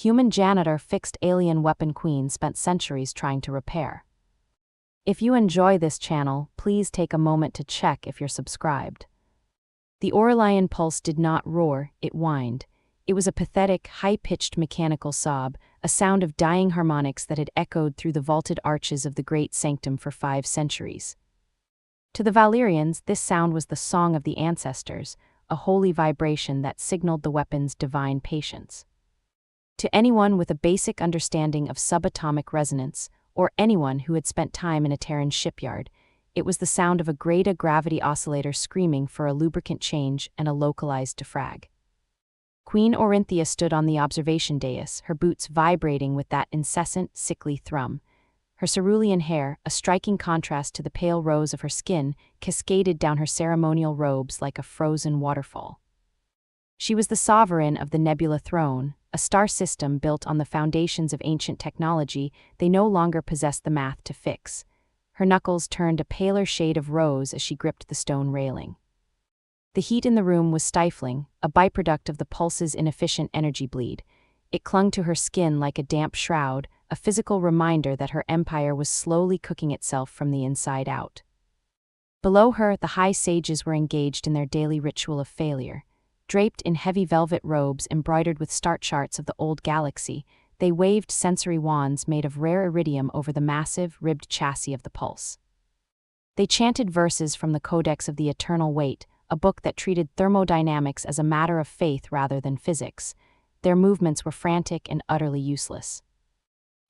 human janitor fixed alien weapon queen spent centuries trying to repair. If you enjoy this channel, please take a moment to check if you're subscribed. The Aurelian pulse did not roar, it whined. It was a pathetic, high-pitched mechanical sob, a sound of dying harmonics that had echoed through the vaulted arches of the great sanctum for 5 centuries. To the Valyrians, this sound was the song of the ancestors, a holy vibration that signaled the weapon's divine patience. To anyone with a basic understanding of subatomic resonance, or anyone who had spent time in a Terran shipyard, it was the sound of a Greta gravity oscillator screaming for a lubricant change and a localized defrag. Queen Orinthia stood on the observation dais, her boots vibrating with that incessant, sickly thrum. Her cerulean hair, a striking contrast to the pale rose of her skin, cascaded down her ceremonial robes like a frozen waterfall. She was the sovereign of the Nebula Throne, a star system built on the foundations of ancient technology they no longer possessed the math to fix. Her knuckles turned a paler shade of rose as she gripped the stone railing. The heat in the room was stifling, a byproduct of the pulse's inefficient energy bleed. It clung to her skin like a damp shroud, a physical reminder that her empire was slowly cooking itself from the inside out. Below her, the high sages were engaged in their daily ritual of failure. Draped in heavy velvet robes embroidered with star charts of the old galaxy, they waved sensory wands made of rare iridium over the massive, ribbed chassis of the pulse. They chanted verses from the Codex of the Eternal Weight, a book that treated thermodynamics as a matter of faith rather than physics. Their movements were frantic and utterly useless.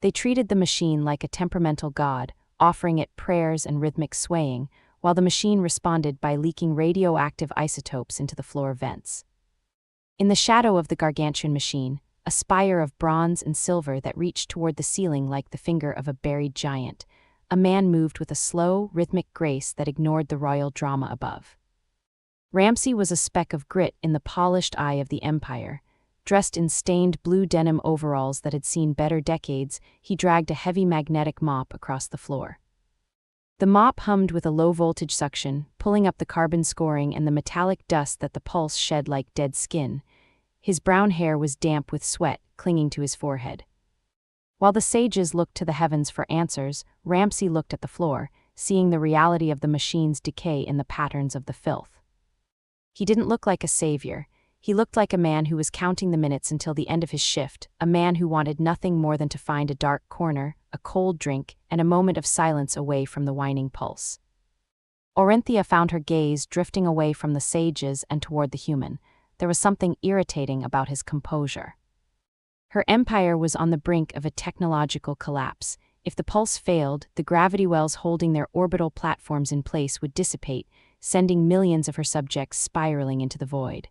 They treated the machine like a temperamental god, offering it prayers and rhythmic swaying, while the machine responded by leaking radioactive isotopes into the floor vents. In the shadow of the gargantuan machine, a spire of bronze and silver that reached toward the ceiling like the finger of a buried giant, a man moved with a slow, rhythmic grace that ignored the royal drama above. Ramsay was a speck of grit in the polished eye of the Empire. Dressed in stained blue denim overalls that had seen better decades, he dragged a heavy magnetic mop across the floor. The mop hummed with a low-voltage suction, pulling up the carbon scoring and the metallic dust that the pulse shed like dead skin. His brown hair was damp with sweat, clinging to his forehead. While the sages looked to the heavens for answers, Ramsay looked at the floor, seeing the reality of the machine's decay in the patterns of the filth. He didn't look like a savior. He looked like a man who was counting the minutes until the end of his shift, a man who wanted nothing more than to find a dark corner, a cold drink, and a moment of silence away from the whining pulse. Orinthia found her gaze drifting away from the sages and toward the human. There was something irritating about his composure. Her empire was on the brink of a technological collapse. If the pulse failed, the gravity wells holding their orbital platforms in place would dissipate, sending millions of her subjects spiraling into the void.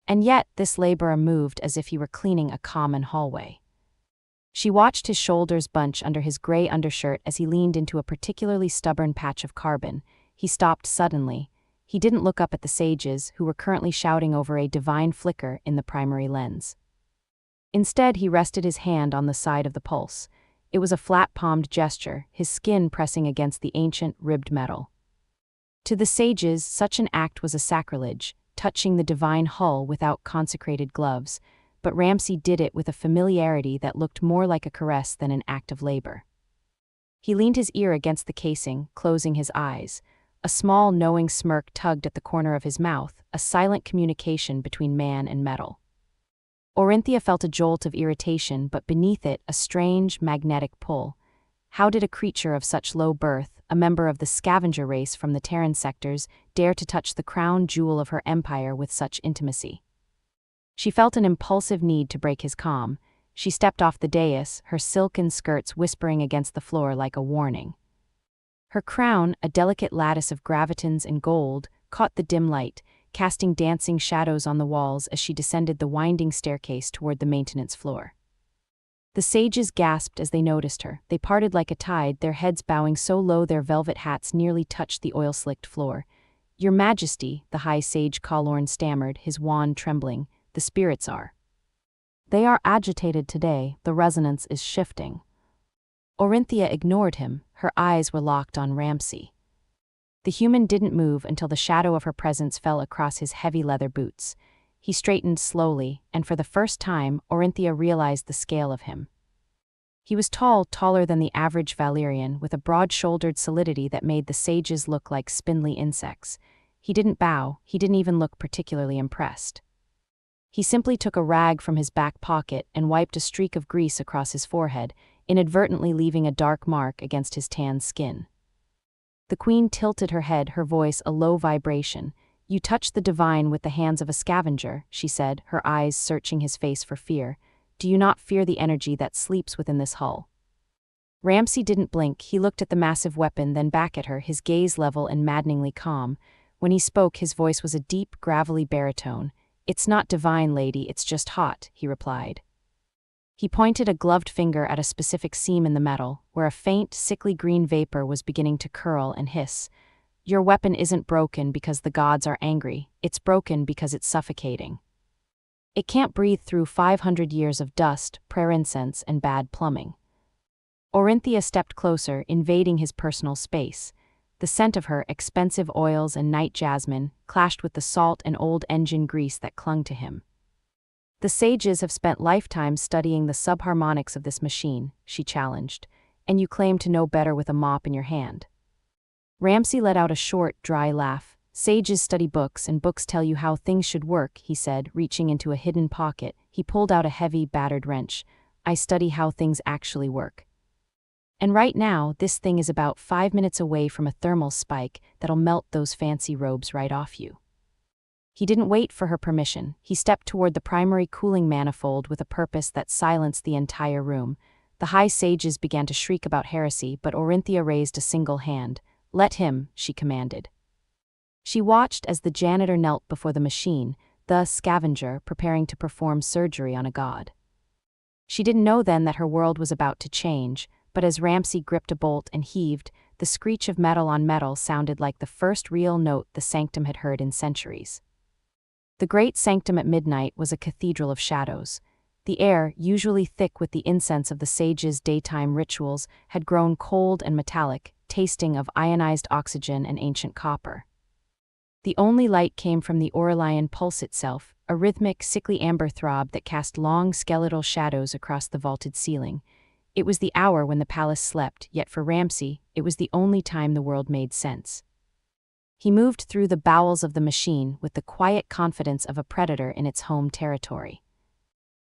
And yet, this laborer moved as if he were cleaning a common hallway. She watched his shoulders bunch under his gray undershirt as he leaned into a particularly stubborn patch of carbon. He stopped suddenly. He didn't look up at the sages, who were currently shouting over a divine flicker in the primary lens. Instead, he rested his hand on the side of the pulse. It was a flat-palmed gesture, his skin pressing against the ancient, ribbed metal. To the sages, such an act was a sacrilege, touching the divine hull without consecrated gloves, but Ramsay did it with a familiarity that looked more like a caress than an act of labor. He leaned his ear against the casing, closing his eyes. A small, knowing smirk tugged at the corner of his mouth, a silent communication between man and metal. Orinthia felt a jolt of irritation, but beneath it, a strange, magnetic pull. How did a creature of such low birth, a member of the scavenger race from the Terran sectors, dare to touch the crown jewel of her empire with such intimacy? She felt an impulsive need to break his calm. She stepped off the dais, her silken skirts whispering against the floor like a warning. Her crown, a delicate lattice of gravitons and gold, caught the dim light, casting dancing shadows on the walls as she descended the winding staircase toward the maintenance floor. The sages gasped as they noticed her. They parted like a tide, their heads bowing so low their velvet hats nearly touched the oil-slicked floor. "Your Majesty," the high sage Kallorn stammered, his wand trembling, "the spirits are. They are agitated today, the resonance is shifting." Orinthia ignored him, her eyes were locked on Ramsay. The human didn't move until the shadow of her presence fell across his heavy leather boots. He straightened slowly, and for the first time, Orinthia realized the scale of him. He was tall, taller than the average Valyrian, with a broad-shouldered solidity that made the sages look like spindly insects. He didn't bow, he didn't even look particularly impressed. He simply took a rag from his back pocket and wiped a streak of grease across his forehead, inadvertently leaving a dark mark against his tanned skin. The queen tilted her head, her voice a low vibration. "You touch the divine with the hands of a scavenger," she said, her eyes searching his face for fear. "Do you not fear the energy that sleeps within this hull?" Ramsay didn't blink. He looked at the massive weapon, then back at her, his gaze level and maddeningly calm. When he spoke, his voice was a deep, gravelly baritone. "It's not divine, lady, it's just hot," he replied. He pointed a gloved finger at a specific seam in the metal, where a faint, sickly green vapor was beginning to curl and hiss. "Your weapon isn't broken because the gods are angry, it's broken because it's suffocating. It can't breathe through 500 years of dust, prayer incense, and bad plumbing." Orinthia stepped closer, invading his personal space. The scent of her expensive oils and night jasmine clashed with the salt and old engine grease that clung to him. "The sages have spent lifetimes studying the subharmonics of this machine," she challenged, "and you claim to know better with a mop in your hand." Ramsay let out a short, dry laugh. "Sages study books, and books tell you how things should work," he said, reaching into a hidden pocket. He pulled out a heavy, battered wrench. "I study how things actually work. And right now, this thing is about 5 minutes away from a thermal spike that'll melt those fancy robes right off you." He didn't wait for her permission. He stepped toward the primary cooling manifold with a purpose that silenced the entire room. The high sages began to shriek about heresy, but Orinthia raised a single hand. "Let him," she commanded. She watched as the janitor knelt before the machine, the scavenger preparing to perform surgery on a god. She didn't know then that her world was about to change, but as Ramsay gripped a bolt and heaved, the screech of metal on metal sounded like the first real note the sanctum had heard in centuries. The great sanctum at midnight was a cathedral of shadows. The air, usually thick with the incense of the sages' daytime rituals, had grown cold and metallic, tasting of ionized oxygen and ancient copper. The only light came from the Aurelian pulse itself, a rhythmic, sickly amber throb that cast long skeletal shadows across the vaulted ceiling. It was the hour when the palace slept, yet for Ramsay, it was the only time the world made sense. He moved through the bowels of the machine with the quiet confidence of a predator in its home territory.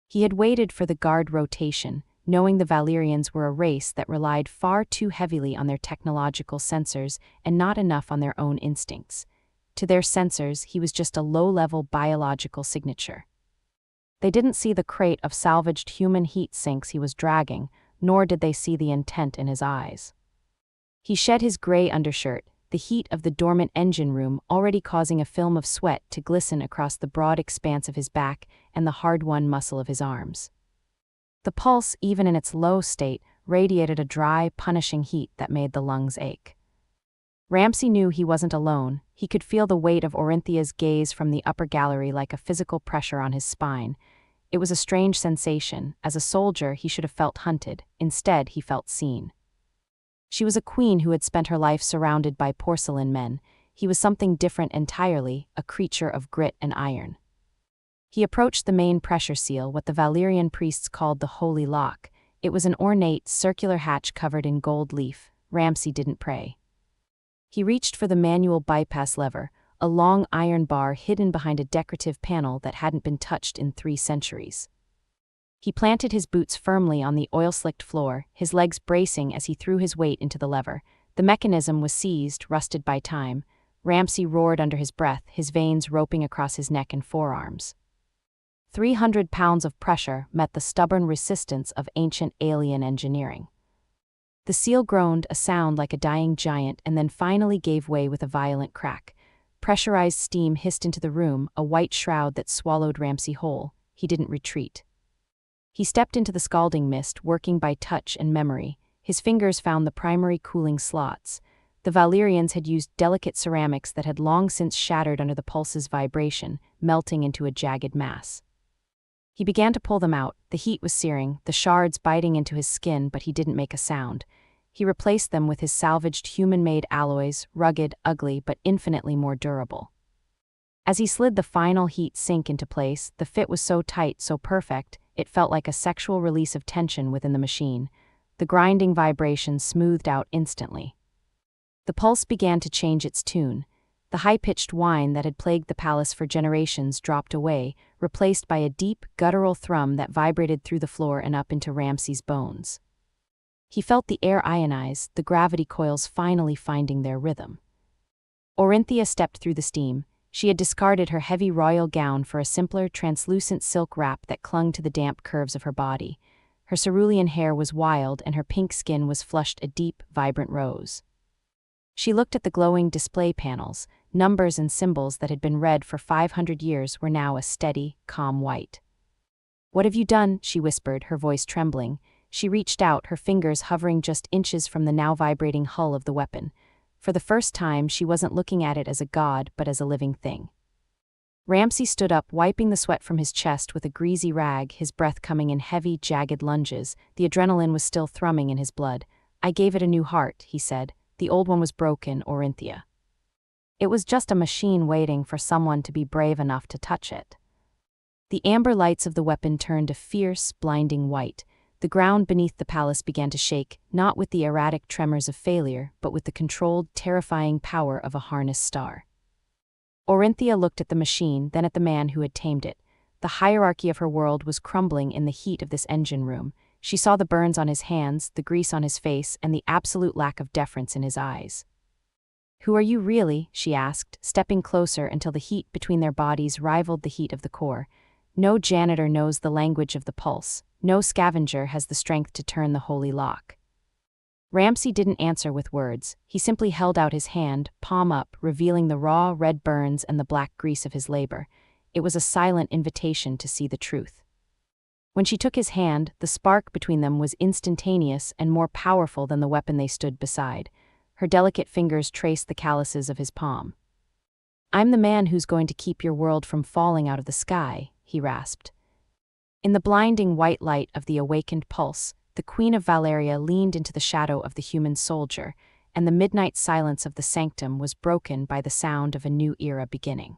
He had waited for the guard rotation, knowing the Valyrians were a race that relied far too heavily on their technological sensors and not enough on their own instincts. To their sensors, he was just a low-level biological signature. They didn't see the crate of salvaged human heat sinks he was dragging, nor did they see the intent in his eyes. He shed his gray undershirt, the heat of the dormant engine room already causing a film of sweat to glisten across the broad expanse of his back and the hard-won muscle of his arms. The pulse, even in its low state, radiated a dry, punishing heat that made the lungs ache. Ramsay knew he wasn't alone. He could feel the weight of Orinthia's gaze from the upper gallery like a physical pressure on his spine. It was a strange sensation. As a soldier, he should have felt hunted. Instead, he felt seen. She was a queen who had spent her life surrounded by porcelain men. He was something different entirely, a creature of grit and iron. He approached the main pressure seal, what the Valyrian priests called the Holy Lock. It was an ornate, circular hatch covered in gold leaf. Ramsay didn't pray. He reached for the manual bypass lever, a long iron bar hidden behind a decorative panel that hadn't been touched in 3 centuries. He planted his boots firmly on the oil-slicked floor, his legs bracing as he threw his weight into the lever. The mechanism was seized, rusted by time. Ramsay roared under his breath, his veins roping across his neck and forearms. 300 pounds of pressure met the stubborn resistance of ancient alien engineering. The seal groaned, a sound like a dying giant, and then finally gave way with a violent crack. Pressurized steam hissed into the room, a white shroud that swallowed Ramsay whole. He didn't retreat. He stepped into the scalding mist, working by touch and memory. His fingers found the primary cooling slots. The Valyrians had used delicate ceramics that had long since shattered under the pulse's vibration, melting into a jagged mass. He began to pull them out. The heat was searing, the shards biting into his skin, but he didn't make a sound. He replaced them with his salvaged human-made alloys, rugged, ugly, but infinitely more durable. As he slid the final heat sink into place, the fit was so tight, so perfect, it felt like a sexual release of tension within the machine. The grinding vibration smoothed out instantly. The pulse began to change its tune. The high-pitched whine that had plagued the palace for generations dropped away, replaced by a deep, guttural thrum that vibrated through the floor and up into Ramsay's bones. He felt the air ionize, the gravity coils finally finding their rhythm. Orinthia stepped through the steam. She had discarded her heavy royal gown for a simpler, translucent silk wrap that clung to the damp curves of her body. Her cerulean hair was wild, and her pink skin was flushed a deep, vibrant rose. She looked at the glowing display panels. Numbers and symbols that had been red for 500 years were now a steady, calm white. "What have you done?" she whispered, her voice trembling. She reached out, her fingers hovering just inches from the now vibrating hull of the weapon. For the first time, she wasn't looking at it as a god, but as a living thing. Ramsay stood up, wiping the sweat from his chest with a greasy rag, his breath coming in heavy, jagged lunges. The adrenaline was still thrumming in his blood. "I gave it a new heart," he said. "The old one was broken, Orinthia. It was just a machine waiting for someone to be brave enough to touch it." The amber lights of the weapon turned a fierce, blinding white. The ground beneath the palace began to shake, not with the erratic tremors of failure, but with the controlled, terrifying power of a harnessed star. Orinthia looked at the machine, then at the man who had tamed it. The hierarchy of her world was crumbling in the heat of this engine room. She saw the burns on his hands, the grease on his face, and the absolute lack of deference in his eyes. "Who are you really?" she asked, stepping closer until the heat between their bodies rivaled the heat of the core. No janitor knows the language of the pulse. No scavenger has the strength to turn the holy lock. Ramsay didn't answer with words. He simply held out his hand, palm up, revealing the raw, red burns and the black grease of his labor. It was a silent invitation to see the truth. When she took his hand, the spark between them was instantaneous and more powerful than the weapon they stood beside. Her delicate fingers traced the calluses of his palm. "I'm the man who's going to keep your world from falling out of the sky," he rasped. In the blinding white light of the awakened pulse, the Queen of Valeria leaned into the shadow of the human soldier, and the midnight silence of the sanctum was broken by the sound of a new era beginning.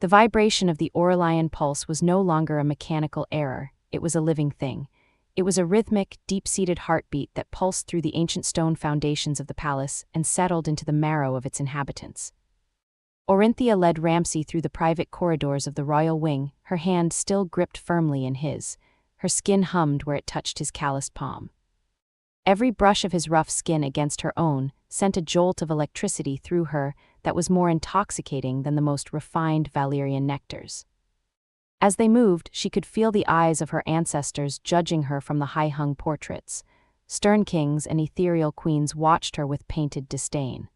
The vibration of the Aurelian pulse was no longer a mechanical error, it was a living thing. It was a rhythmic, deep-seated heartbeat that pulsed through the ancient stone foundations of the palace and settled into the marrow of its inhabitants. Orinthia led Ramsay through the private corridors of the royal wing, her hand still gripped firmly in his. Her skin hummed where it touched his calloused palm. Every brush of his rough skin against her own sent a jolt of electricity through her that was more intoxicating than the most refined Valerian nectars. As they moved, she could feel the eyes of her ancestors judging her from the high-hung portraits. Stern kings and ethereal queens watched her with painted disdain.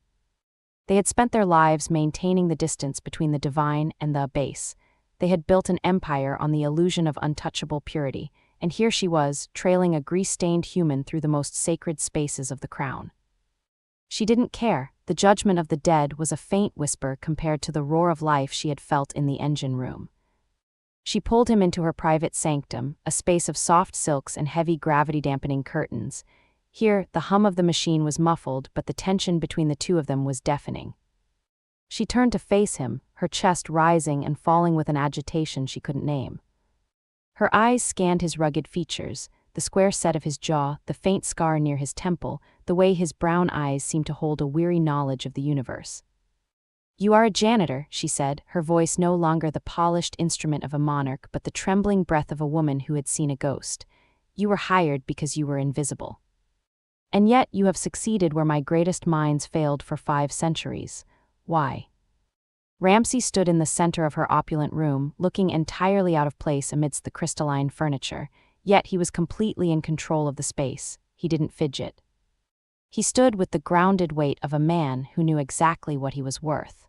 They had spent their lives maintaining the distance between the divine and the base. They had built an empire on the illusion of untouchable purity, and here she was, trailing a grease-stained human through the most sacred spaces of the crown. She didn't care. The judgment of the dead was a faint whisper compared to the roar of life she had felt in the engine room. She pulled him into her private sanctum, a space of soft silks and heavy gravity-dampening curtains. Here, the hum of the machine was muffled, but the tension between the two of them was deafening. She turned to face him, her chest rising and falling with an agitation she couldn't name. Her eyes scanned his rugged features, the square set of his jaw, the faint scar near his temple, the way his brown eyes seemed to hold a weary knowledge of the universe. "You are a janitor," she said, her voice no longer the polished instrument of a monarch but the trembling breath of a woman who had seen a ghost. "You were hired because you were invisible. And yet you have succeeded where my greatest minds failed for 5 centuries. Why?" Ramsay stood in the center of her opulent room, looking entirely out of place amidst the crystalline furniture, yet he was completely in control of the space. He didn't fidget. He stood with the grounded weight of a man who knew exactly what he was worth.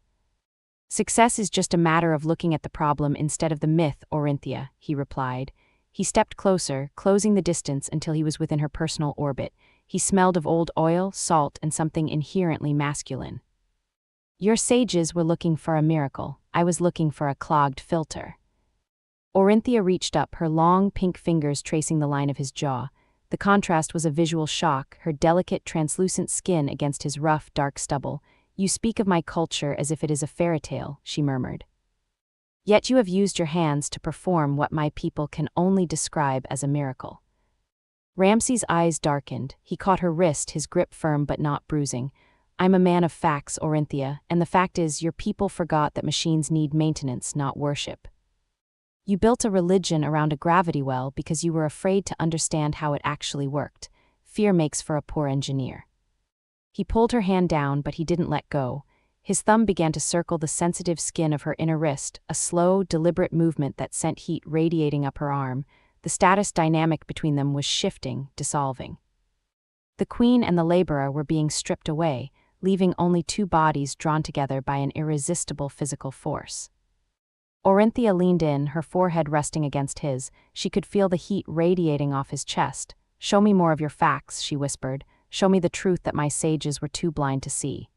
"Success is just a matter of looking at the problem instead of the myth, Orinthia," he replied. He stepped closer, closing the distance until he was within her personal orbit. He smelled of old oil, salt, and something inherently masculine. "Your sages were looking for a miracle. I was looking for a clogged filter." Orinthia reached up, her long pink fingers tracing the line of his jaw. The contrast was a visual shock, her delicate, translucent skin against his rough, dark stubble. "You speak of my culture as if it is a fairy tale," she murmured. Yet you have used your hands to perform what my people can only describe as a miracle. Ramsay's eyes darkened. He caught her wrist, his grip firm but not bruising. I'm a man of facts, Orinthia, and the fact is your people forgot that machines need maintenance, not worship. You built a religion around a gravity well because you were afraid to understand how it actually worked. Fear makes for a poor engineer. He pulled her hand down, but he didn't let go. His thumb began to circle the sensitive skin of her inner wrist, a slow, deliberate movement that sent heat radiating up her arm. The status dynamic between them was shifting, dissolving. The queen and the laborer were being stripped away, leaving only two bodies drawn together by an irresistible physical force. Orinthia leaned in, her forehead resting against his. She could feel the heat radiating off his chest. "Show me more of your facts," she whispered. "Show me the truth that my sages were too blind to see."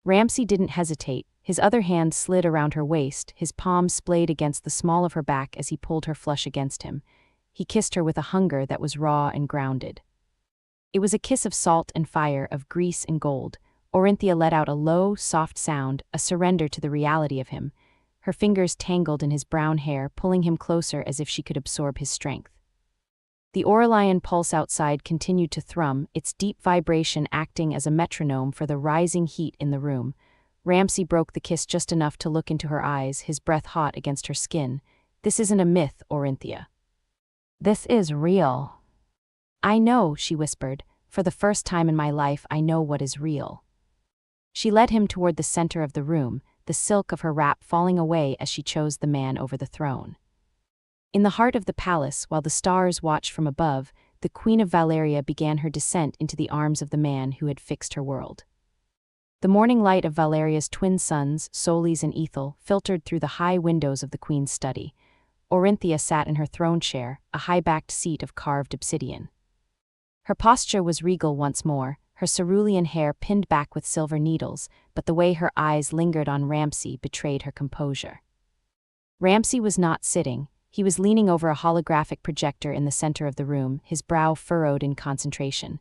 Ramsay didn't hesitate. His other hand slid around her waist, his palm splayed against the small of her back as he pulled her flush against him. He kissed her with a hunger that was raw and grounded. It was a kiss of salt and fire, of grease and gold. Orinthia let out a low, soft sound, a surrender to the reality of him. Her fingers tangled in his brown hair, pulling him closer as if she could absorb his strength. The Aurelian pulse outside continued to thrum, its deep vibration acting as a metronome for the rising heat in the room. Ramsay broke the kiss just enough to look into her eyes, his breath hot against her skin. "This isn't a myth, Orinthia. This is real." "I know," she whispered. "For the first time in my life, I know what is real." She led him toward the center of the room, the silk of her wrap falling away as she chose the man over the throne. In the heart of the palace, while the stars watched from above, the Queen of Valeria began her descent into the arms of the man who had fixed her world. The morning light of Valeria's twin sons, Solis and Ethel, filtered through the high windows of the queen's study. Orinthia sat in her throne chair, a high-backed seat of carved obsidian. Her posture was regal once more, her cerulean hair pinned back with silver needles, but the way her eyes lingered on Ramsay betrayed her composure. Ramsay was not sitting. He was leaning over a holographic projector in the center of the room, his brow furrowed in concentration.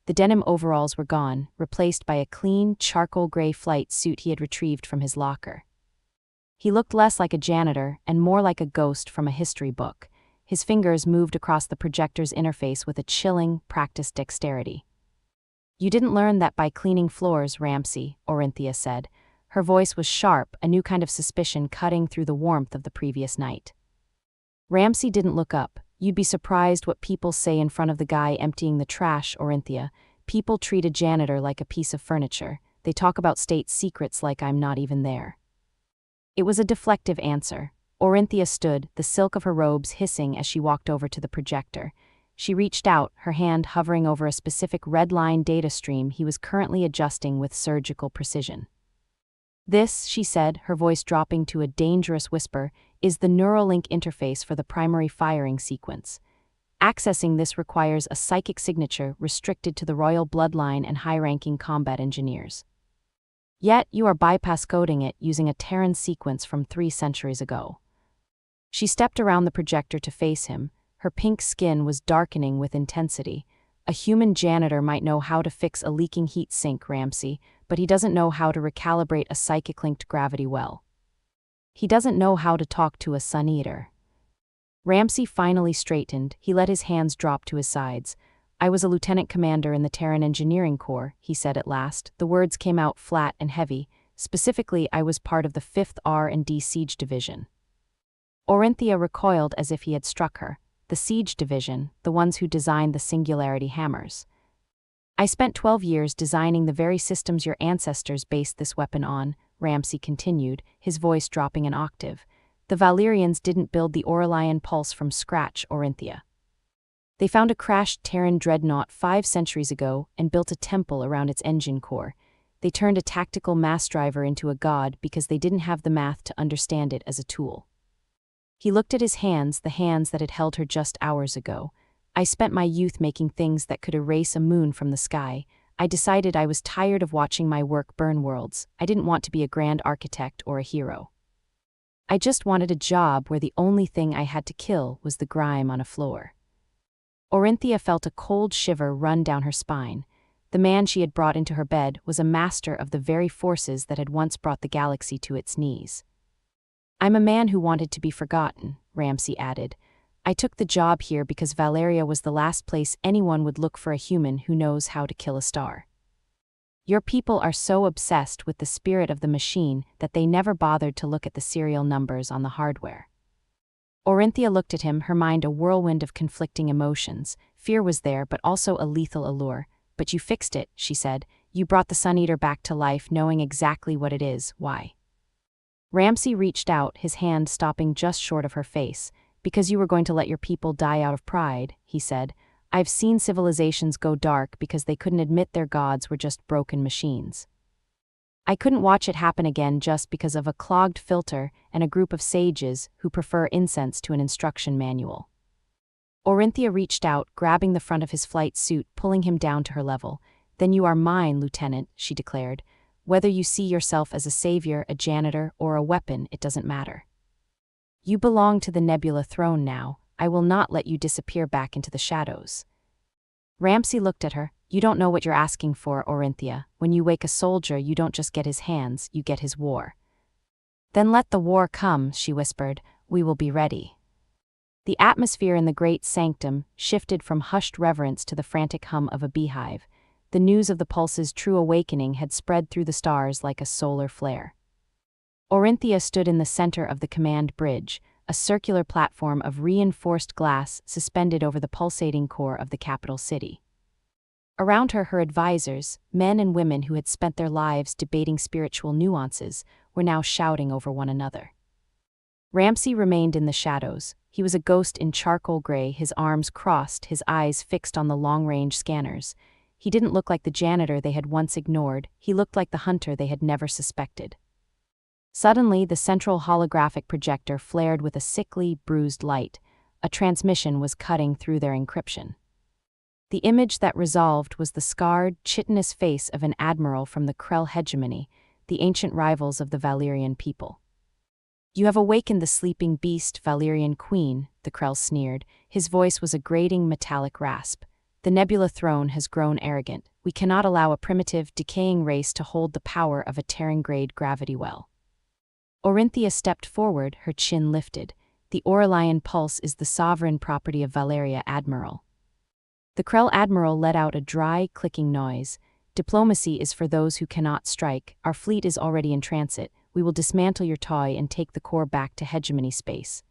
The denim overalls were gone, replaced by a clean, charcoal-gray flight suit he had retrieved from his locker. He looked less like a janitor and more like a ghost from a history book. His fingers moved across the projector's interface with a chilling, practiced dexterity. "You didn't learn that by cleaning floors, Ramsay," Orinthia said. Her voice was sharp, a new kind of suspicion cutting through the warmth of the previous night. Ramsay didn't look up. "You'd be surprised what people say in front of the guy emptying the trash, Orinthia. People treat a janitor like a piece of furniture. They talk about state secrets like I'm not even there." It was a deflective answer. Orinthia stood, the silk of her robes hissing as she walked over to the projector. She reached out, her hand hovering over a specific red-line data stream he was currently adjusting with surgical precision. "This," she said, her voice dropping to a dangerous whisper, "is the Neuralink interface for the primary firing sequence. Accessing this requires a psychic signature restricted to the royal bloodline and high-ranking combat engineers. Yet you are bypass coding it using a Terran sequence from 3 centuries ago." She stepped around the projector to face him. Her pink skin was darkening with intensity. "A human janitor might know how to fix a leaking heat sink, Ramsay, but he doesn't know how to recalibrate a psychic-linked gravity well. He doesn't know how to talk to a sun-eater." Ramsay finally straightened. He let his hands drop to his sides. "I was a lieutenant commander in the Terran Engineering Corps," he said at last. The words came out flat and heavy. "Specifically, I was part of the 5th R&D Siege Division." Orinthia recoiled as if he had struck her. "The Siege Division, the ones who designed the Singularity hammers." "I spent 12 years designing the very systems your ancestors based this weapon on," Ramsay continued, his voice dropping an octave. "The Valyrians didn't build the Aurelian pulse from scratch, Orinthia. They found a crashed Terran dreadnought 5 centuries ago and built a temple around its engine core. They turned a tactical mass driver into a god because they didn't have the math to understand it as a tool." He looked at his hands, the hands that had held her just hours ago. "I spent my youth making things that could erase a moon from the sky. I decided I was tired of watching my work burn worlds. I didn't want to be a grand architect or a hero. I just wanted a job where the only thing I had to kill was the grime on a floor." Orinthia felt a cold shiver run down her spine. The man she had brought into her bed was a master of the very forces that had once brought the galaxy to its knees. I'm a man who wanted to be forgotten, Ramsay added. I took the job here because Valeria was the last place anyone would look for a human who knows how to kill a star. Your people are so obsessed with the spirit of the machine that they never bothered to look at the serial numbers on the hardware. Orinthia looked at him, her mind a whirlwind of conflicting emotions. Fear was there, but also a lethal allure. But you fixed it, she said. You brought the Sun Eater back to life, knowing exactly what it is. Why? Ramsay reached out, his hand stopping just short of her face. Because you were going to let your people die out of pride, he said. I've seen civilizations go dark because they couldn't admit their gods were just broken machines. I couldn't watch it happen again just because of a clogged filter and a group of sages who prefer incense to an instruction manual. Orinthia reached out, grabbing the front of his flight suit, pulling him down to her level. Then you are mine, Lieutenant, she declared. Whether you see yourself as a savior, a janitor, or a weapon, it doesn't matter. You belong to the Nebula throne now. I will not let you disappear back into the shadows. Ramsay looked at her. You don't know what you're asking for, Orinthia. When you wake a soldier, you don't just get his hands, you get his war. Then let the war come, she whispered. We will be ready. The atmosphere in the great sanctum shifted from hushed reverence to the frantic hum of a beehive. The news of the pulse's true awakening had spread through the stars like a solar flare. Orinthia stood in the center of the command bridge, a circular platform of reinforced glass suspended over the pulsating core of the capital city. Around her, her advisors, men and women who had spent their lives debating spiritual nuances, were now shouting over one another. Ramsay remained in the shadows. He was a ghost in charcoal gray, his arms crossed, his eyes fixed on the long-range scanners. He didn't look like the janitor they had once ignored, he looked like the hunter they had never suspected. Suddenly, the central holographic projector flared with a sickly, bruised light. A transmission was cutting through their encryption. The image that resolved was the scarred, chitinous face of an admiral from the Krell hegemony, the ancient rivals of the Valyrian people. You have awakened the sleeping beast, Valyrian queen, the Krell sneered. His voice was a grating, metallic rasp. The Nebula throne has grown arrogant. We cannot allow a primitive, decaying race to hold the power of a Terran-grade gravity well. Orinthia stepped forward, her chin lifted. The Aurelian pulse is the sovereign property of Valeria, Admiral. The Krell Admiral let out a dry, clicking noise. Diplomacy is for those who cannot strike. Our fleet is already in transit. We will dismantle your toy and take the core back to hegemony space.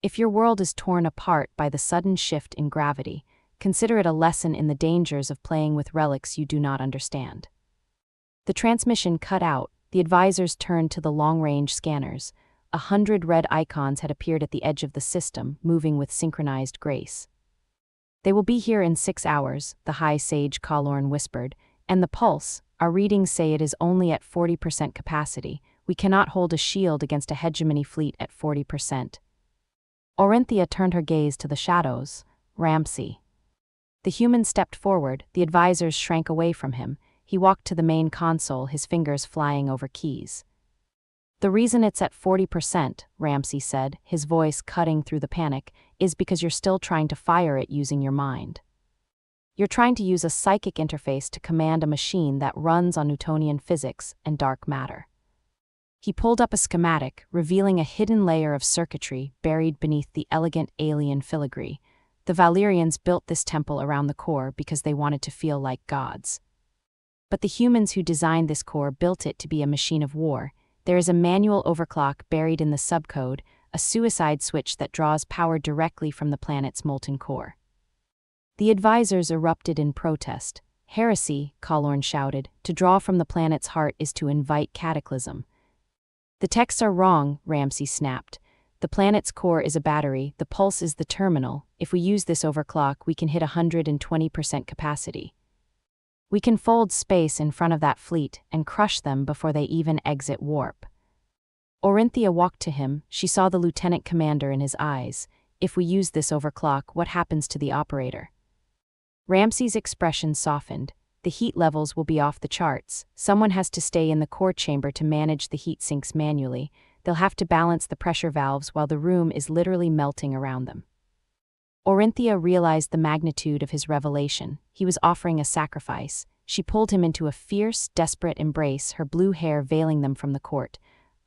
If your world is torn apart by the sudden shift in gravity, consider it a lesson in the dangers of playing with relics you do not understand. The transmission cut out. The advisors turned to the long-range scanners. 100 red icons had appeared at the edge of the system, moving with synchronized grace. They will be here in 6 hours, the High Sage Kallorn whispered, and the pulse, our readings say it is only at 40% capacity. We cannot hold a shield against a hegemony fleet at 40%. Orinthia turned her gaze to the shadows. Ramsay. The human stepped forward, the advisors shrank away from him. He walked to the main console, his fingers flying over keys. The reason it's at 40%, Ramsay said, his voice cutting through the panic, is because you're still trying to fire it using your mind. You're trying to use a psychic interface to command a machine that runs on Newtonian physics and dark matter. He pulled up a schematic, revealing a hidden layer of circuitry buried beneath the elegant alien filigree. The Valyrians built this temple around the core because they wanted to feel like gods. But the humans who designed this core built it to be a machine of war. There is a manual overclock buried in the subcode, a suicide switch that draws power directly from the planet's molten core. The advisors erupted in protest. Heresy, Kallorn shouted. To draw from the planet's heart is to invite cataclysm. The texts are wrong, Ramsay snapped. The planet's core is a battery, the pulse is the terminal. If we use this overclock, we can hit 120% capacity. We can fold space in front of that fleet and crush them before they even exit warp. Orinthia walked to him. She saw the lieutenant commander in his eyes. If we use this overclock, what happens to the operator? Ramsay's expression softened. The heat levels will be off the charts. Someone has to stay in the core chamber to manage the heat sinks manually. They'll have to balance the pressure valves while the room is literally melting around them. Orinthia realized the magnitude of his revelation. He was offering a sacrifice. She pulled him into a fierce, desperate embrace, her blue hair veiling them from the court.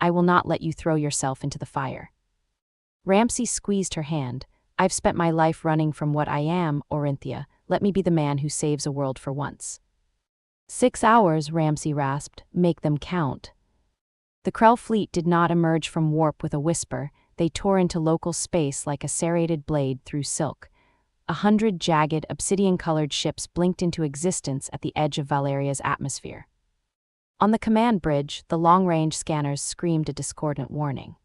I will not let you throw yourself into the fire. Ramsay squeezed her hand. I've spent my life running from what I am, Orinthia. Let me be the man who saves a world for once. 6 hours, Ramsay rasped. Make them count. The Krell fleet did not emerge from warp with a whisper. They tore into local space like a serrated blade through silk. 100 jagged, obsidian-colored ships blinked into existence at the edge of Valeria's atmosphere. On the command bridge, the long-range scanners screamed a discordant warning.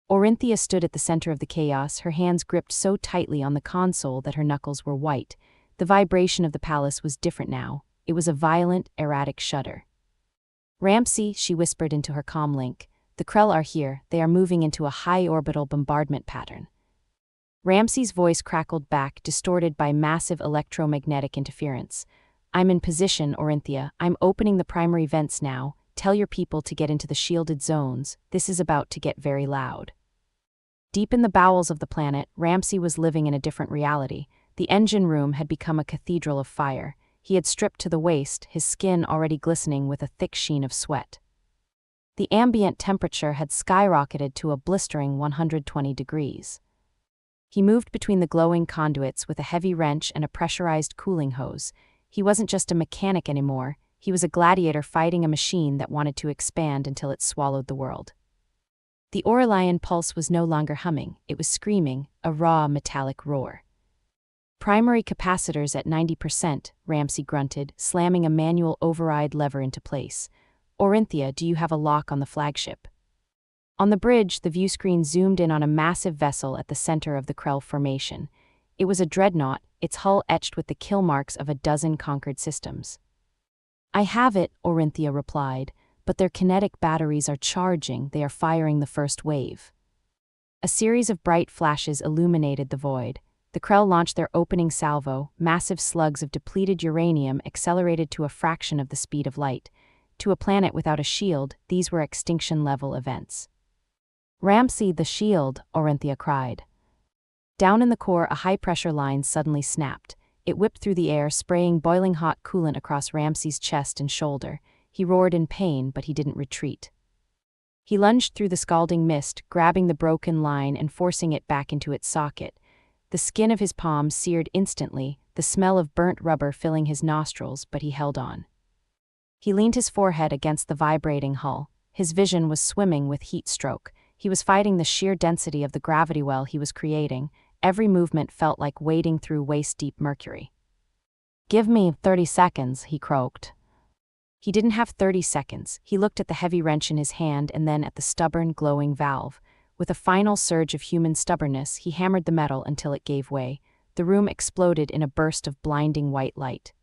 Orinthia stood at the center of the chaos, her hands gripped so tightly on the console that her knuckles were white. The vibration of the palace was different now. It was a violent, erratic shudder. Ramsay, she whispered into her comlink, the Krell are here. They are moving into a high-orbital bombardment pattern. Ramsay's voice crackled back, distorted by massive electromagnetic interference. I'm in position, Orinthia. I'm opening the primary vents now. Tell your people to get into the shielded zones. This is about to get very loud. Deep in the bowels of the planet, Ramsay was living in a different reality. The engine room had become a cathedral of fire. He had stripped to the waist, his skin already glistening with a thick sheen of sweat. The ambient temperature had skyrocketed to a blistering 120 degrees. He moved between the glowing conduits with a heavy wrench and a pressurized cooling hose. He wasn't just a mechanic anymore, he was a gladiator fighting a machine that wanted to expand until it swallowed the world. The Aurelian pulse was no longer humming, it was screaming, a raw metallic roar. Primary capacitors at 90%, Ramsay grunted, slamming a manual override lever into place. Orinthia, do you have a lock on the flagship? On the bridge, the viewscreen zoomed in on a massive vessel at the center of the Krell formation. It was a dreadnought, its hull etched with the kill marks of a dozen conquered systems. I have it, Orinthia replied, but their kinetic batteries are charging, they are firing the first wave. A series of bright flashes illuminated the void. The Krell launched their opening salvo, massive slugs of depleted uranium accelerated to a fraction of the speed of light. To a planet without a shield, these were extinction-level events. Ramsay, the shield, Orinthia cried. Down in the core, a high-pressure line suddenly snapped. It whipped through the air, spraying boiling hot coolant across Ramsay's chest and shoulder. He roared in pain, but he didn't retreat. He lunged through the scalding mist, grabbing the broken line and forcing it back into its socket. The skin of his palm seared instantly, the smell of burnt rubber filling his nostrils, but he held on. He leaned his forehead against the vibrating hull. His vision was swimming with heat stroke. He was fighting the sheer density of the gravity well he was creating. Every movement felt like wading through waist-deep mercury. Give me 30 seconds, he croaked. He didn't have 30 seconds. He looked at the heavy wrench in his hand and then at the stubborn, glowing valve. With a final surge of human stubbornness, he hammered the metal until it gave way. The room exploded in a burst of blinding white light.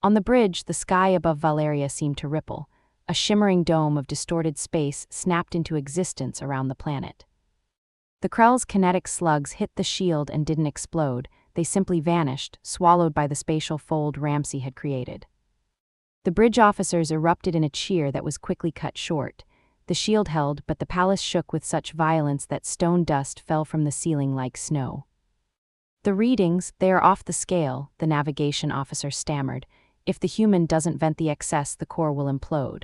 On the bridge, the sky above Valeria seemed to ripple. A shimmering dome of distorted space snapped into existence around the planet. The Krell's kinetic slugs hit the shield and didn't explode, they simply vanished, swallowed by the spatial fold Ramsay had created. The bridge officers erupted in a cheer that was quickly cut short. The shield held, but the palace shook with such violence that stone dust fell from the ceiling like snow. The readings, they are off the scale, the navigation officer stammered. If the human doesn't vent the excess, the core will implode.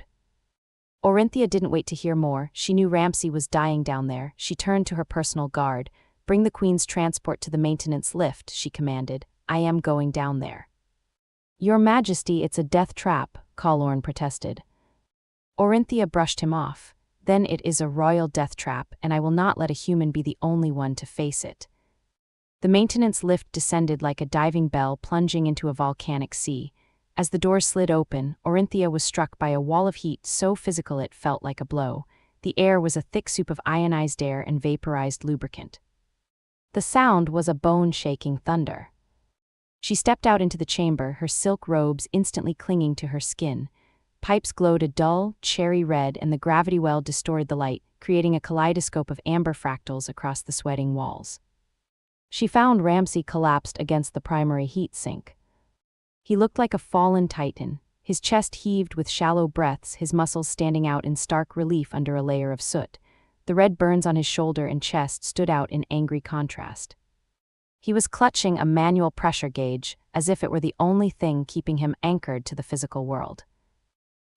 Orinthia didn't wait to hear more. She knew Ramsay was dying down there. She turned to her personal guard. Bring the Queen's transport to the maintenance lift, she commanded. I am going down there. Your Majesty, it's a death trap, Kallorn protested. Orinthia brushed him off. Then it is a royal death trap, and I will not let a human be the only one to face it. The maintenance lift descended like a diving bell plunging into a volcanic sea. As the door slid open, Orinthia was struck by a wall of heat so physical it felt like a blow. The air was a thick soup of ionized air and vaporized lubricant. The sound was a bone-shaking thunder. She stepped out into the chamber, her silk robes instantly clinging to her skin. Pipes glowed a dull, cherry red, and the gravity well distorted the light, creating a kaleidoscope of amber fractals across the sweating walls. She found Ramsay collapsed against the primary heat sink. He looked like a fallen titan. His chest heaved with shallow breaths, his muscles standing out in stark relief under a layer of soot. The red burns on his shoulder and chest stood out in angry contrast. He was clutching a manual pressure gauge, as if it were the only thing keeping him anchored to the physical world.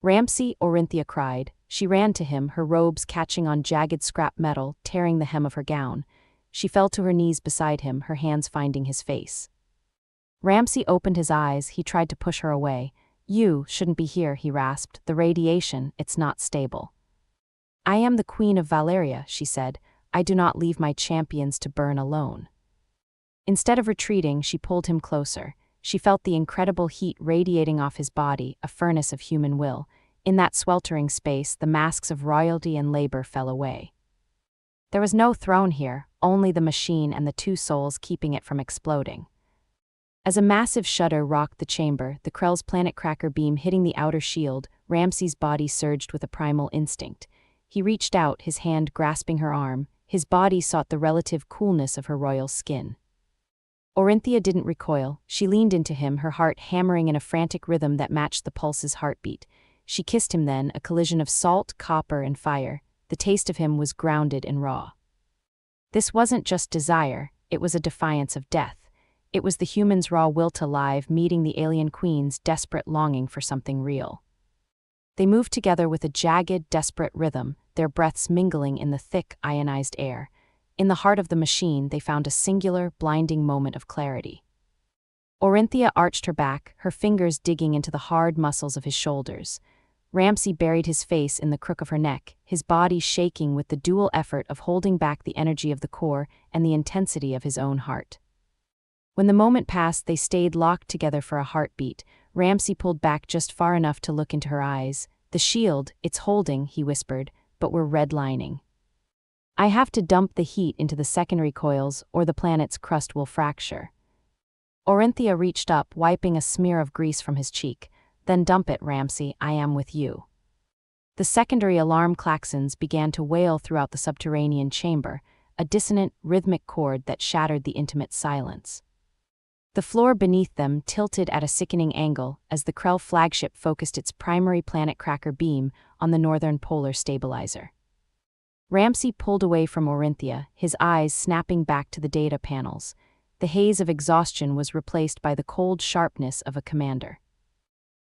Ramsay, Orinthia cried. She ran to him, her robes catching on jagged scrap metal, tearing the hem of her gown. She fell to her knees beside him, her hands finding his face. Ramsay opened his eyes. He tried to push her away. "You shouldn't be here," he rasped. "The radiation, it's not stable." "I am the Queen of Valeria," she said. "I do not leave my champions to burn alone." Instead of retreating, she pulled him closer. She felt the incredible heat radiating off his body, a furnace of human will. In that sweltering space, the masks of royalty and labor fell away. There was no throne here, only the machine and the two souls keeping it from exploding. As a massive shudder rocked the chamber, the Krell's planet cracker beam hitting the outer shield, Ramsay's body surged with a primal instinct. He reached out, his hand grasping her arm. His body sought the relative coolness of her royal skin. Orinthia didn't recoil. She leaned into him, her heart hammering in a frantic rhythm that matched the pulse's heartbeat. She kissed him then, a collision of salt, copper, and fire. The taste of him was grounded and raw. This wasn't just desire, it was a defiance of death. It was the human's raw will to live meeting the alien queen's desperate longing for something real. They moved together with a jagged, desperate rhythm, their breaths mingling in the thick, ionized air. In the heart of the machine, they found a singular, blinding moment of clarity. Orinthia arched her back, her fingers digging into the hard muscles of his shoulders. Ramsay buried his face in the crook of her neck, his body shaking with the dual effort of holding back the energy of the core and the intensity of his own heart. When the moment passed, they stayed locked together for a heartbeat. Ramsay pulled back just far enough to look into her eyes. "The shield, it's holding," he whispered, "but we're redlining. I have to dump the heat into the secondary coils or the planet's crust will fracture." Orinthia reached up, wiping a smear of grease from his cheek. "Then dump it, Ramsay, I am with you." The secondary alarm klaxons began to wail throughout the subterranean chamber, a dissonant, rhythmic chord that shattered the intimate silence. The floor beneath them tilted at a sickening angle as the Krell flagship focused its primary planet cracker beam on the northern polar stabilizer. Ramsay pulled away from Orinthia, his eyes snapping back to the data panels. The haze of exhaustion was replaced by the cold sharpness of a commander.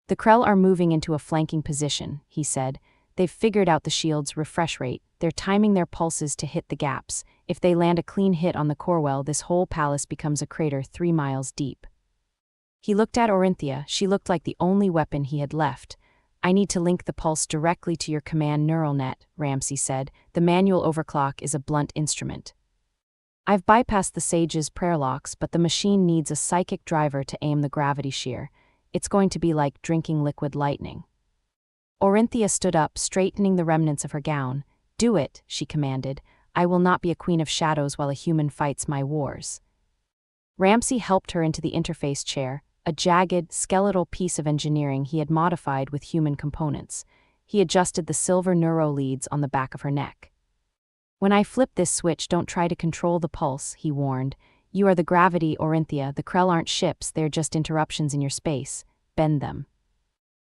"The Krell are moving into a flanking position," he said. "They've figured out the shield's refresh rate. They're timing their pulses to hit the gaps. If they land a clean hit on the Corwell, this whole palace becomes a crater 3 miles deep." He looked at Orinthia. She looked like the only weapon he had left. "I need to link the pulse directly to your command neural net," Ramsay said. "The manual overclock is a blunt instrument. I've bypassed the sage's prayer locks, but the machine needs a psychic driver to aim the gravity shear. It's going to be like drinking liquid lightning." Orinthia stood up, straightening the remnants of her gown. "Do it," she commanded. "I will not be a queen of shadows while a human fights my wars." Ramsay helped her into the interface chair, a jagged, skeletal piece of engineering he had modified with human components. He adjusted the silver neuro leads on the back of her neck. "When I flip this switch, don't try to control the pulse," he warned. "You are the gravity, Orinthia. The Krell aren't ships, they're just interruptions in your space. Bend them."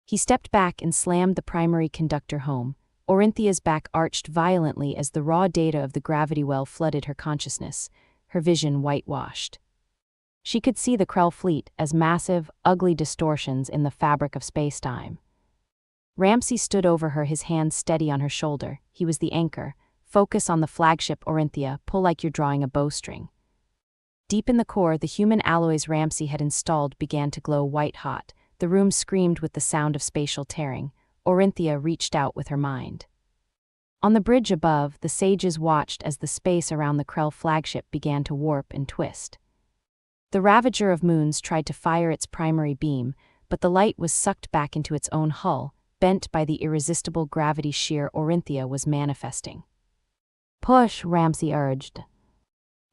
He stepped back and slammed the primary conductor home. Orinthia's back arched violently as the raw data of the gravity well flooded her consciousness, her vision whitewashed. She could see the Krell fleet as massive, ugly distortions in the fabric of space-time. Ramsay stood over her, his hand steady on her shoulder. He was the anchor. "Focus on the flagship, Orinthia. Pull like you're drawing a bowstring." Deep in the core, the human alloys Ramsay had installed began to glow white-hot. The room screamed with the sound of spatial tearing. Orinthia reached out with her mind. On the bridge above, the sages watched as the space around the Krell flagship began to warp and twist. The Ravager of Moons tried to fire its primary beam, but the light was sucked back into its own hull, bent by the irresistible gravity shear Orinthia was manifesting. "Push," Ramsay urged.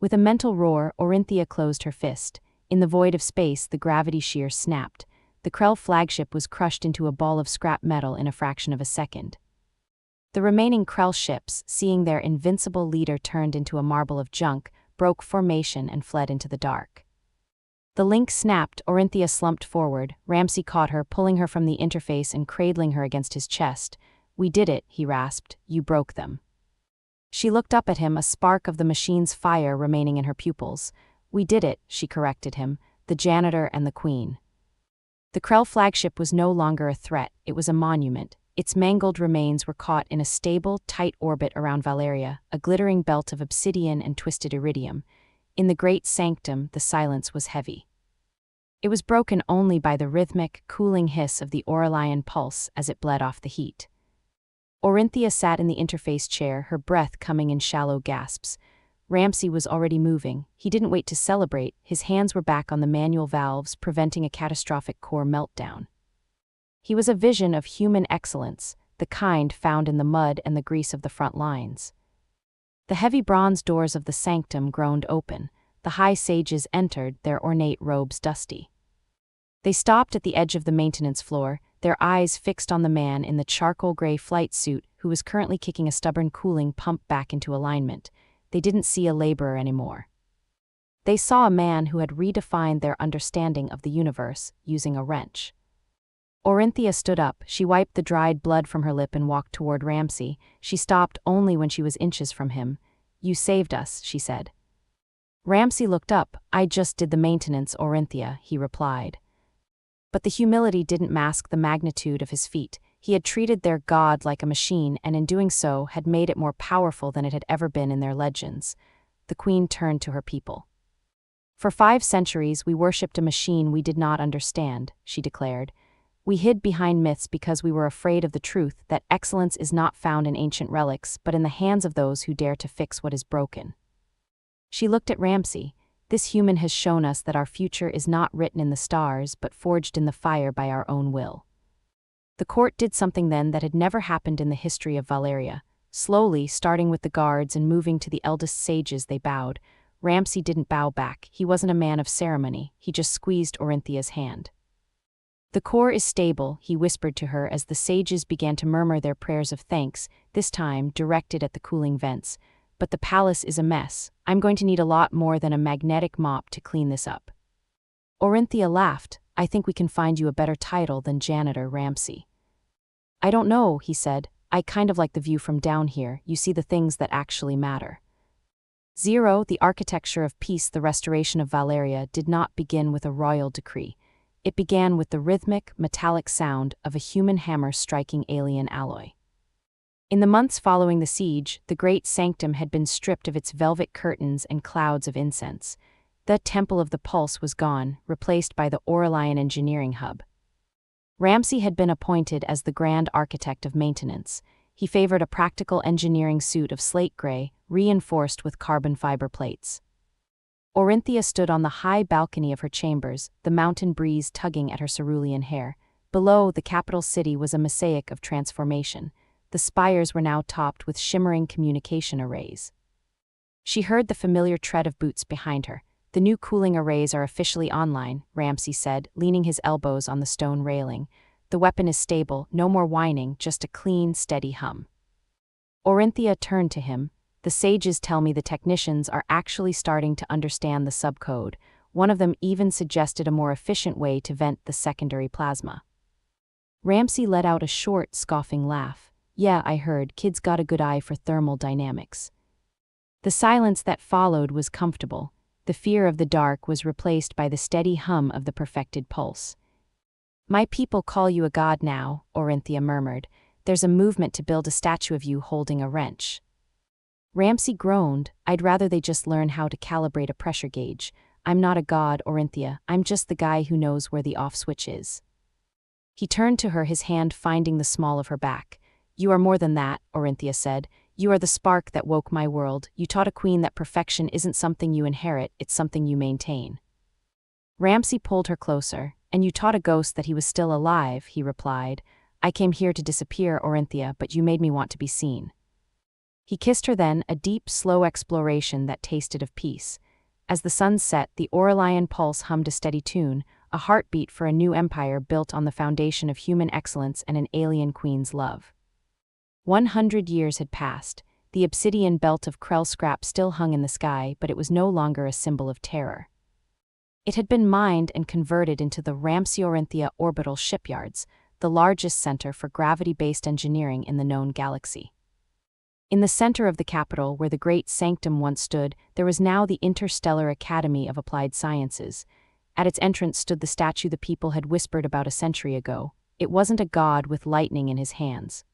With a mental roar, Orinthia closed her fist. In the void of space, the gravity shear snapped. The Krell flagship was crushed into a ball of scrap metal in a fraction of a second. The remaining Krell ships, seeing their invincible leader turned into a marble of junk, broke formation and fled into the dark. The link snapped. Orinthia slumped forward. Ramsay caught her, pulling her from the interface and cradling her against his chest. "We did it," he rasped. "You broke them." She looked up at him, a spark of the machine's fire remaining in her pupils. "We did it," she corrected him. "The Janitor and the Queen." The Krell flagship was no longer a threat, it was a monument. Its mangled remains were caught in a stable, tight orbit around Valeria, a glittering belt of obsidian and twisted iridium. In the great sanctum, the silence was heavy. It was broken only by the rhythmic, cooling hiss of the Aurelian pulse as it bled off the heat. Orinthia sat in the interface chair, her breath coming in shallow gasps. Ramsay was already moving. He didn't wait to celebrate. His hands were back on the manual valves, preventing a catastrophic core meltdown. He was a vision of human excellence, the kind found in the mud and the grease of the front lines. The heavy bronze doors of the sanctum groaned open. The high sages entered, their ornate robes dusty. They stopped at the edge of the maintenance floor, their eyes fixed on the man in the charcoal-gray flight suit who was currently kicking a stubborn cooling pump back into alignment. They didn't see a laborer anymore. They saw a man who had redefined their understanding of the universe using a wrench. Orinthia stood up. She wiped the dried blood from her lip and walked toward Ramsay. She stopped only when she was inches from him. "You saved us," she said. Ramsay looked up. "I just did the maintenance, Orinthia," he replied. But the humility didn't mask the magnitude of his feat. He had treated their god like a machine, and in doing so had made it more powerful than it had ever been in their legends. The queen turned to her people. "For 5 centuries we worshipped a machine we did not understand," she declared. "We hid behind myths because we were afraid of the truth that excellence is not found in ancient relics but in the hands of those who dare to fix what is broken." She looked at Ramsay. "This human has shown us that our future is not written in the stars but forged in the fire by our own will." The court did something then that had never happened in the history of Valeria. Slowly, starting with the guards and moving to the eldest sages, they bowed. Ramsay didn't bow back. He wasn't a man of ceremony. He just squeezed Orinthia's hand. "The core is stable," he whispered to her as the sages began to murmur their prayers of thanks, this time directed at the cooling vents. "But the palace is a mess. I'm going to need a lot more than a magnetic mop to clean this up." Orinthia laughed. "I think we can find you a better title than Janitor, Ramsay." "I don't know," he said. "I kind of like the view from down here. You see the things that actually matter." 0. The architecture of peace, the restoration of Valeria, did not begin with a royal decree. It began with the rhythmic, metallic sound of a human hammer striking alien alloy. In the months following the siege, the great sanctum had been stripped of its velvet curtains and clouds of incense. The Temple of the Pulse was gone, replaced by the Aurelian engineering hub. Ramsay had been appointed as the grand architect of maintenance. He favored a practical engineering suit of slate gray, reinforced with carbon fiber plates. Orinthia stood on the high balcony of her chambers, the mountain breeze tugging at her cerulean hair. Below, the capital city was a mosaic of transformation. The spires were now topped with shimmering communication arrays. She heard the familiar tread of boots behind her. "The new cooling arrays are officially online," Ramsay said, leaning his elbows on the stone railing. "The weapon is stable, no more whining, just a clean, steady hum." Orinthia turned to him. "The sages tell me the technicians are actually starting to understand the subcode. One of them even suggested a more efficient way to vent the secondary plasma." Ramsay let out a short, scoffing laugh. "Yeah, I heard. Kids got a good eye for thermal dynamics." The silence that followed was comfortable. The fear of the dark was replaced by the steady hum of the perfected pulse. "My people call you a god now," Orinthia murmured. "There's a movement to build a statue of you holding a wrench." Ramsay groaned. "I'd rather they just learn how to calibrate a pressure gauge. I'm not a god, Orinthia. I'm just the guy who knows where the off switch is." He turned to her, his hand finding the small of her back. "You are more than that," Orinthia said. "You are the spark that woke my world. You taught a queen that perfection isn't something you inherit, it's something you maintain." Ramsay pulled her closer. "And you taught a ghost that he was still alive," he replied. "I came here to disappear, Orinthia, but you made me want to be seen." He kissed her then, a deep, slow exploration that tasted of peace. As the sun set, the Aurelian pulse hummed a steady tune, a heartbeat for a new empire built on the foundation of human excellence and an alien queen's love. 100 years had passed. The obsidian belt of Krell scrap still hung in the sky, but it was no longer a symbol of terror. It had been mined and converted into the Ramsay-Orinthia orbital shipyards, the largest center for gravity-based engineering in the known galaxy. In the center of the capital, where the great sanctum once stood, there was now the Interstellar Academy of Applied Sciences. At its entrance stood the statue the people had whispered about a century ago. It wasn't a god with lightning in his hands.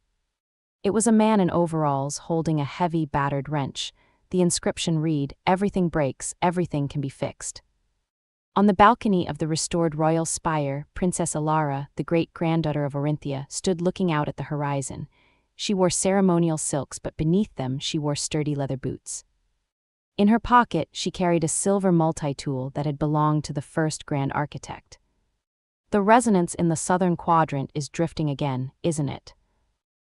It was a man in overalls holding a heavy, battered wrench. The inscription read, "Everything breaks, everything can be fixed." On the balcony of the restored royal spire, Princess Alara, the great-granddaughter of Orinthia, stood looking out at the horizon. She wore ceremonial silks, but beneath them she wore sturdy leather boots. In her pocket she carried a silver multi-tool that had belonged to the first grand architect. "The resonance in the southern quadrant is drifting again, isn't it?"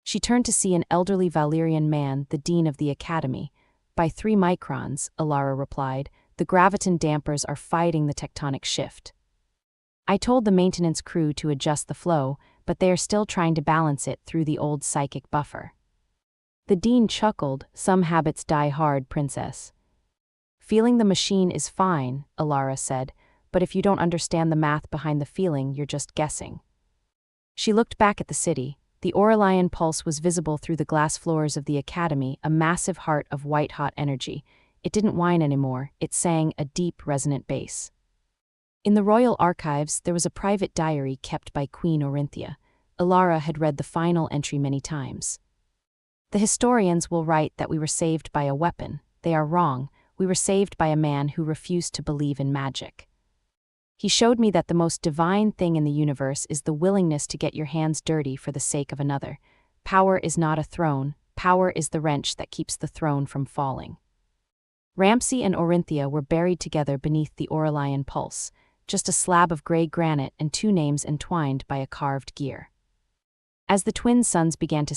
She turned to see an elderly Valyrian man, the dean of the academy. "By 3 microns, Alara replied. "The graviton dampers are fighting the tectonic shift. I told the maintenance crew to adjust the flow, but they are still trying to balance it through the old psychic buffer." The dean chuckled. "Some habits die hard, princess." "Feeling the machine is fine," Alara said, "but if you don't understand the math behind the feeling, you're just guessing." She looked back at the city. The Aurelian pulse was visible through the glass floors of the academy, a massive heart of white-hot energy. It didn't whine anymore, it sang a deep, resonant bass. In the royal archives, there was a private diary kept by Queen Orinthia. Alara had read the final entry many times. "The historians will write that we were saved by a weapon. They are wrong. We were saved by a man who refused to believe in magic. He showed me that the most divine thing in the universe is the willingness to get your hands dirty for the sake of another. Power is not a throne, power is the wrench that keeps the throne from falling." Ramsay and Orinthia were buried together beneath the Aurelian pulse, just a slab of gray granite and 2 names entwined by a carved gear. As the twin suns began to